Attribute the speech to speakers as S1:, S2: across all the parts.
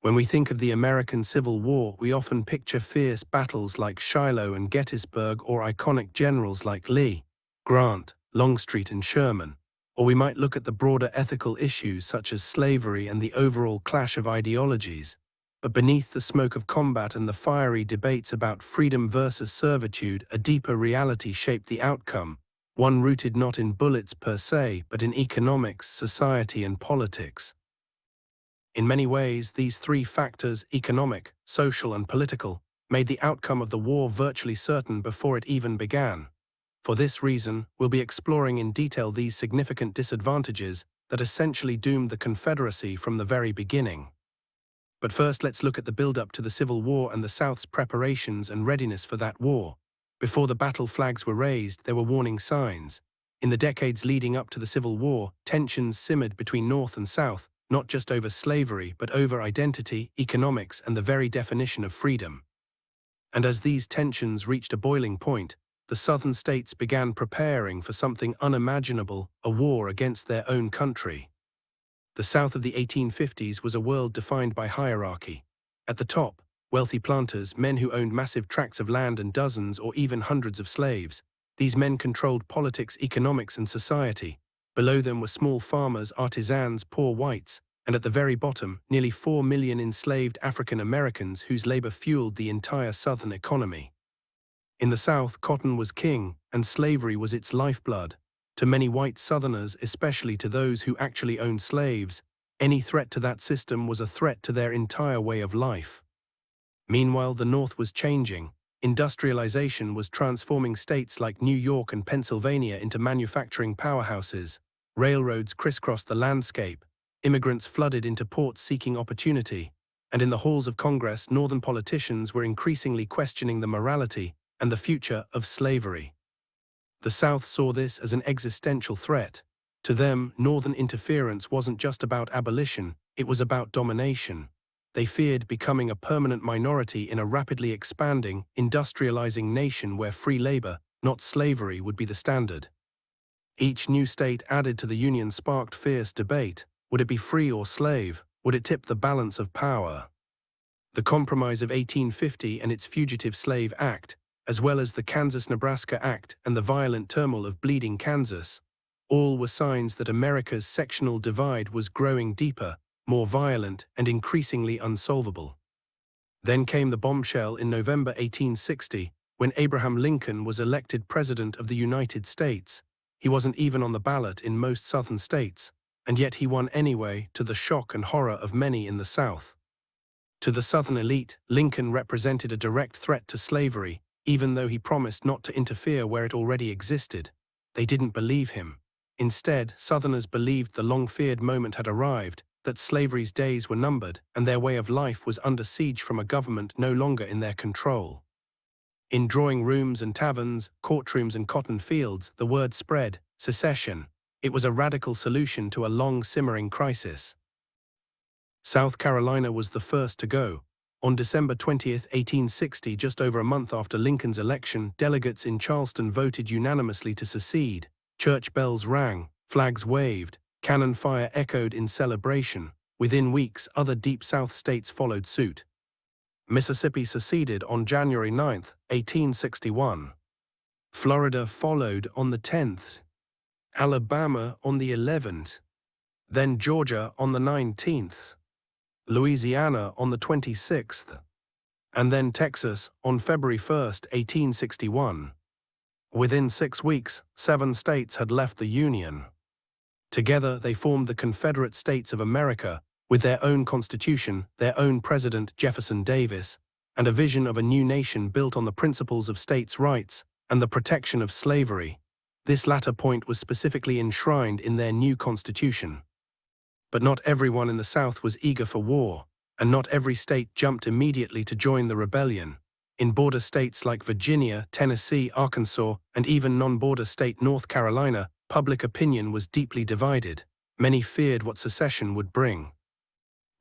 S1: When we think of the American Civil War, we often picture fierce battles like Shiloh and Gettysburg, or iconic generals like Lee, Grant, Longstreet, and Sherman. Or we might look at the broader ethical issues such as slavery and the overall clash of ideologies. But beneath the smoke of combat and the fiery debates about freedom versus servitude, a deeper reality shaped the outcome, one rooted not in bullets per se, but in economics, society, and politics. In many ways, these three factors, economic, social, and political, made the outcome of the war virtually certain before it even began. For this reason, we'll be exploring in detail these significant disadvantages that essentially doomed the Confederacy from the very beginning. But first, let's look at the build-up to the Civil War and the South's preparations and readiness for that war. Before the battle flags were raised, there were warning signs. In the decades leading up to the Civil War, tensions simmered between North and South, not just over slavery, but over identity, economics, and the very definition of freedom. And as these tensions reached a boiling point, the Southern states began preparing for something unimaginable, a war against their own country. The South of the 1850s was a world defined by hierarchy. At the top, wealthy planters, men who owned massive tracts of land and dozens or even hundreds of slaves. These men controlled politics, economics, and society. Below them were small farmers, artisans, poor whites, and at the very bottom, nearly 4 million enslaved African Americans whose labor fueled the entire Southern economy. In the South, cotton was king, and slavery was its lifeblood. To many white Southerners, especially to those who actually owned slaves, any threat to that system was a threat to their entire way of life. Meanwhile, the North was changing. Industrialization was transforming states like New York and Pennsylvania into manufacturing powerhouses. Railroads crisscrossed the landscape. Immigrants flooded into ports seeking opportunity. And in the halls of Congress, Northern politicians were increasingly questioning the morality and the future of slavery. The South saw this as an existential threat. To them, Northern interference wasn't just about abolition, it was about domination. They feared becoming a permanent minority in a rapidly expanding, industrializing nation where free labor, not slavery, would be the standard. Each new state added to the Union sparked fierce debate. Would it be free or slave? Would it tip the balance of power? The Compromise of 1850 and its Fugitive Slave Act, as well as the Kansas-Nebraska Act and the violent turmoil of Bleeding Kansas, all were signs that America's sectional divide was growing deeper, more violent, and increasingly unsolvable. Then came the bombshell in November 1860, when Abraham Lincoln was elected President of the United States. He wasn't even on the ballot in most Southern states, and yet he won anyway, to the shock and horror of many in the South. To the Southern elite, Lincoln represented a direct threat to slavery, even though he promised not to interfere where it already existed. They didn't believe him. Instead, Southerners believed the long-feared moment had arrived, that slavery's days were numbered, and their way of life was under siege from a government no longer in their control. In drawing rooms and taverns, courtrooms and cotton fields, the word spread, secession. It was a radical solution to a long-simmering crisis. South Carolina was the first to go. On December 20, 1860, just over a month after Lincoln's election, delegates in Charleston voted unanimously to secede. Church bells rang, flags waved, cannon fire echoed in celebration. Within weeks, other Deep South states followed suit. Mississippi seceded on January 9, 1861. Florida followed on the 10th. Alabama on the 11th. Then Georgia on the 19th. Louisiana on the 26th, and then Texas on February 1, 1861. Within 6 weeks, 7 states had left the Union. Together, they formed the Confederate States of America, with their own constitution, their own president, Jefferson Davis, and a vision of a new nation built on the principles of states' rights and the protection of slavery. This latter point was specifically enshrined in their new constitution. But not everyone in the South was eager for war, and not every state jumped immediately to join the rebellion. In border states like Virginia, Tennessee, Arkansas, and even non-border state North Carolina, public opinion was deeply divided. Many feared what secession would bring.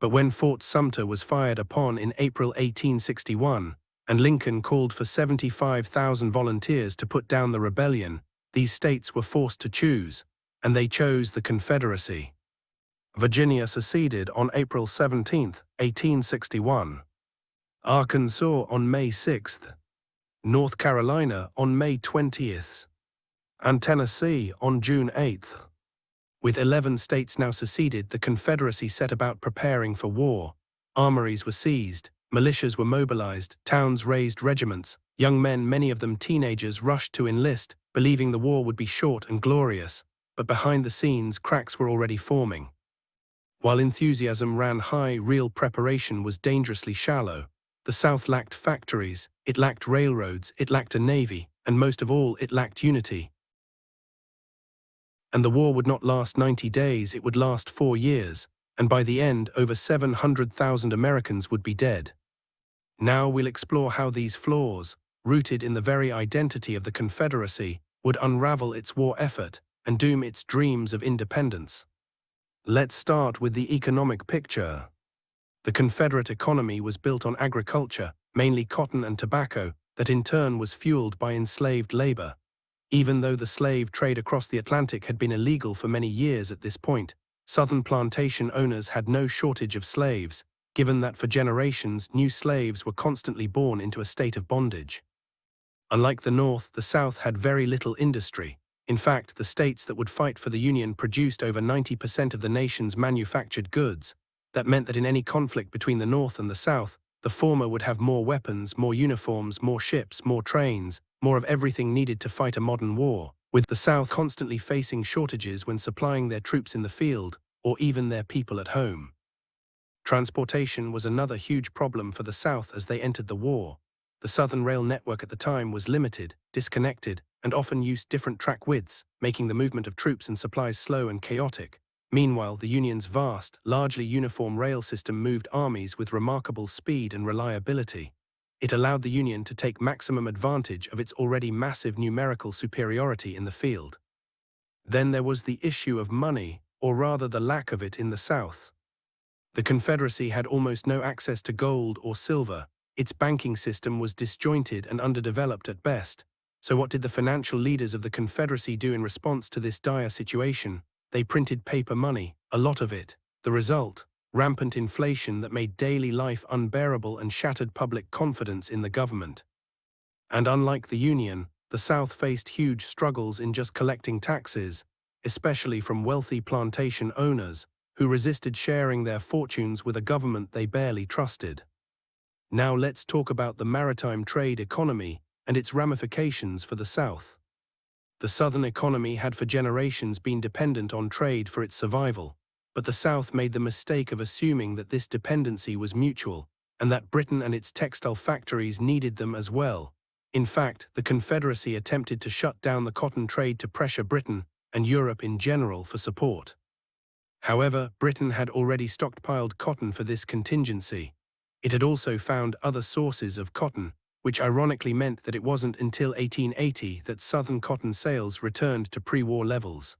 S1: But when Fort Sumter was fired upon in April 1861, and Lincoln called for 75,000 volunteers to put down the rebellion, these states were forced to choose, and they chose the Confederacy. Virginia seceded on April 17, 1861. Arkansas on May 6th. North Carolina on May 20th. And Tennessee on June 8th. With 11 states now seceded, the Confederacy set about preparing for war. Armories were seized, militias were mobilized, towns raised regiments, young men, many of them teenagers, rushed to enlist, believing the war would be short and glorious, but behind the scenes cracks were already forming. While enthusiasm ran high, real preparation was dangerously shallow. The South lacked factories, it lacked railroads, it lacked a navy, and most of all, it lacked unity. And the war would not last 90 days, it would last 4 years, and by the end, over 700,000 Americans would be dead. Now we'll explore how these flaws, rooted in the very identity of the Confederacy, would unravel its war effort and doom its dreams of independence. Let's start with the economic picture. The Confederate economy was built on agriculture, mainly cotton and tobacco, that in turn was fueled by enslaved labor. Even though the slave trade across the Atlantic had been illegal for many years at this point, Southern plantation owners had no shortage of slaves, given that for generations new slaves were constantly born into a state of bondage. Unlike the North, the South had very little industry. In fact, the states that would fight for the Union produced over 90% of the nation's manufactured goods. That meant that in any conflict between the North and the South, the former would have more weapons, more uniforms, more ships, more trains, more of everything needed to fight a modern war, with the South constantly facing shortages when supplying their troops in the field, or even their people at home. Transportation was another huge problem for the South as they entered the war. The Southern rail network at the time was limited, disconnected, and often used different track widths, making the movement of troops and supplies slow and chaotic. Meanwhile, the Union's vast, largely uniform rail system moved armies with remarkable speed and reliability. It allowed the Union to take maximum advantage of its already massive numerical superiority in the field. Then there was the issue of money, or rather the lack of it in the South. The Confederacy had almost no access to gold or silver. Its banking system was disjointed and underdeveloped at best. So what did the financial leaders of the Confederacy do in response to this dire situation? They printed paper money, a lot of it. The result? Rampant inflation that made daily life unbearable and shattered public confidence in the government. And unlike the Union, the South faced huge struggles in just collecting taxes, especially from wealthy plantation owners, who resisted sharing their fortunes with a government they barely trusted. Now let's talk about the maritime trade economy and its ramifications for the South. The Southern economy had for generations been dependent on trade for its survival, but the South made the mistake of assuming that this dependency was mutual, and that Britain and its textile factories needed them as well. In fact, the Confederacy attempted to shut down the cotton trade to pressure Britain and Europe in general for support. However, Britain had already stockpiled cotton for this contingency. It had also found other sources of cotton, which ironically meant that it wasn't until 1880 that Southern cotton sales returned to pre-war levels.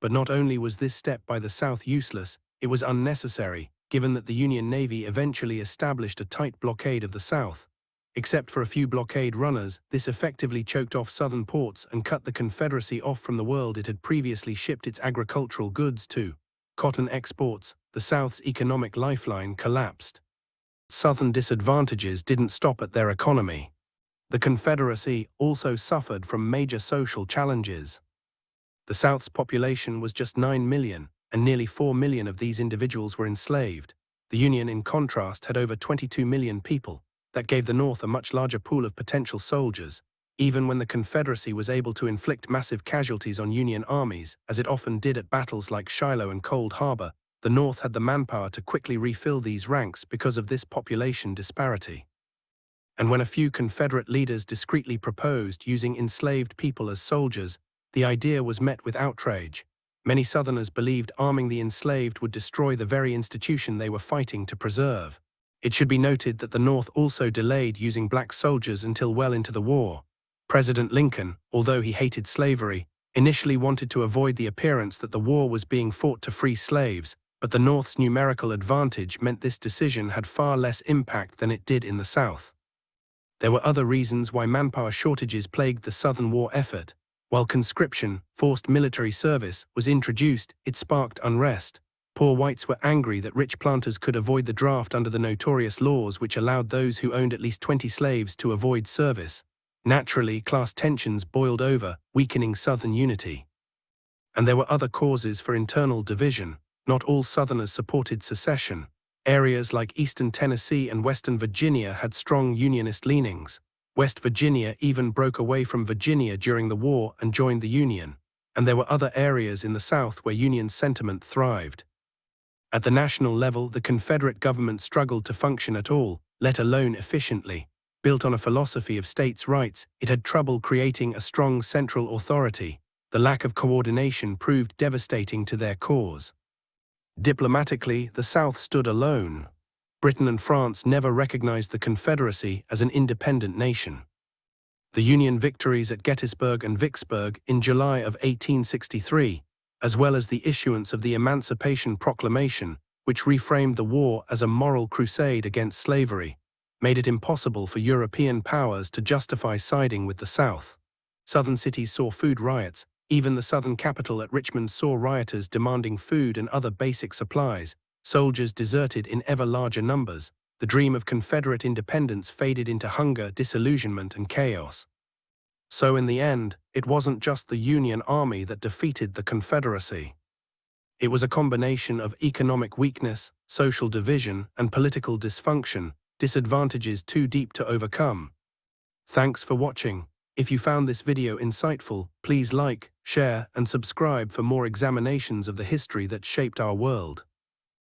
S1: But not only was this step by the South useless, it was unnecessary, given that the Union Navy eventually established a tight blockade of the South. Except for a few blockade runners, this effectively choked off Southern ports and cut the Confederacy off from the world it had previously shipped its agricultural goods to. Cotton exports, the South's economic lifeline, collapsed. Southern disadvantages didn't stop at their economy. The Confederacy also suffered from major social challenges. The South's population was just 9 million, and nearly 4 million of these individuals were enslaved. The Union, in contrast, had over 22 million people. That gave the North a much larger pool of potential soldiers. Even when the Confederacy was able to inflict massive casualties on Union armies, as it often did at battles like Shiloh and Cold Harbor, the North had the manpower to quickly refill these ranks because of this population disparity. And when a few Confederate leaders discreetly proposed using enslaved people as soldiers, the idea was met with outrage. Many Southerners believed arming the enslaved would destroy the very institution they were fighting to preserve. It should be noted that the North also delayed using black soldiers until well into the war. President Lincoln, although he hated slavery, initially wanted to avoid the appearance that the war was being fought to free slaves, but the North's numerical advantage meant this decision had far less impact than it did in the South. There were other reasons why manpower shortages plagued the Southern war effort. While conscription, forced military service, was introduced, it sparked unrest. Poor whites were angry that rich planters could avoid the draft under the notorious laws which allowed those who owned at least 20 slaves to avoid service. Naturally, class tensions boiled over, weakening Southern unity. And there were other causes for internal division. Not all Southerners supported secession. Areas like eastern Tennessee and western Virginia had strong Unionist leanings. West Virginia even broke away from Virginia during the war and joined the Union. And there were other areas in the South where Union sentiment thrived. At the national level, the Confederate government struggled to function at all, let alone efficiently. Built on a philosophy of states' rights, it had trouble creating a strong central authority. The lack of coordination proved devastating to their cause. Diplomatically, the South stood alone. Britain and France never recognized the Confederacy as an independent nation. The Union victories at Gettysburg and Vicksburg in July of 1863, as well as the issuance of the Emancipation Proclamation, which reframed the war as a moral crusade against slavery, made it impossible for European powers to justify siding with the South. Southern cities saw food riots. Even the Southern capital at Richmond saw rioters demanding food and other basic supplies. Soldiers deserted in ever larger numbers. The dream of Confederate independence faded into hunger, disillusionment, and chaos. So in the end, it wasn't just the Union Army that defeated the Confederacy. It was a combination of economic weakness, social division, and political dysfunction, disadvantages too deep to overcome. Thanks for watching. If you found this video insightful, please like, share, and subscribe for more examinations of the history that shaped our world.